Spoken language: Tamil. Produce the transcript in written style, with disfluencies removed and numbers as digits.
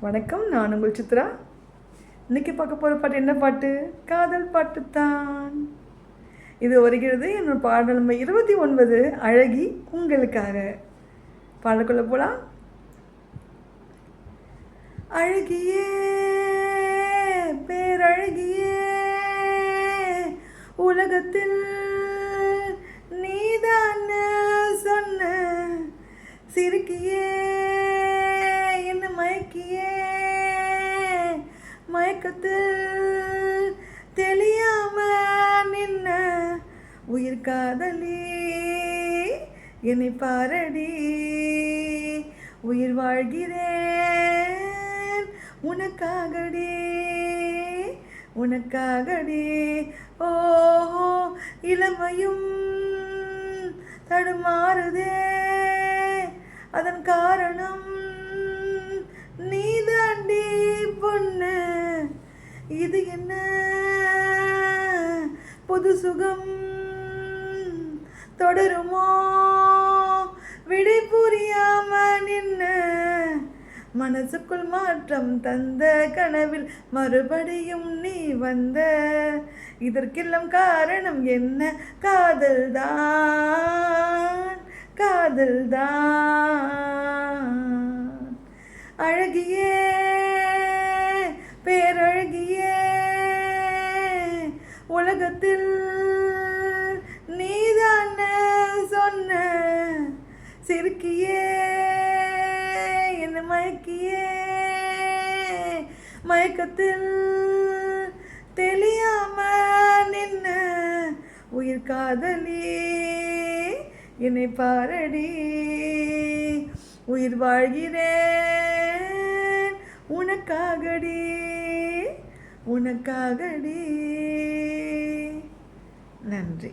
வணக்கம், நான் உங்கள் சித்ரா. இன்றைக்கி பார்க்க போகிற பாட்டு என்ன பாட்டு? காதல் பாட்டு தான். இது வருகிறது என்னோட பாடல் நம்பர் 29, அழகி உங்களுக்காக. பாடலுக்குள்ள போகலாம். அழகியே பேரழகியே, உலகத்தில் நீதான் சொன்ன சிரிக்கியே என்ன மயக்கியே, மயக்கத்தில் தெளியாம நின்ன உயிர் காதலி என்னை பாரடி, உயிர் வாழ்கிறேன் உனக்காகடி உனக்காகடி. ஓஹோ இளமையும் தடுமாறுதே, அதன் காரணம் நீதாண்டி பொண்ணு. இது என்ன புது சுகம் தொடருமோ, விடை புரியாம நின்ன மனசுக்குள் மாற்றம் தந்த கனவில் மறுபடியும் நீ வந்த. இதற்கெல்லாம் காரணம் என்ன? காதல்தான் காதல்தான். அழகியே பேரழகியே, உலகத்தில் நீதான் சொன்ன சிரிக்கியே என்ன மயக்கியே, மயக்கத்தில் தெளியாம நின்ன உயிர் காதலி என்னை பாரடி, உயிர் வாழ்கிறேன் உனக்காகடி உனக்காகடி. நன்றி.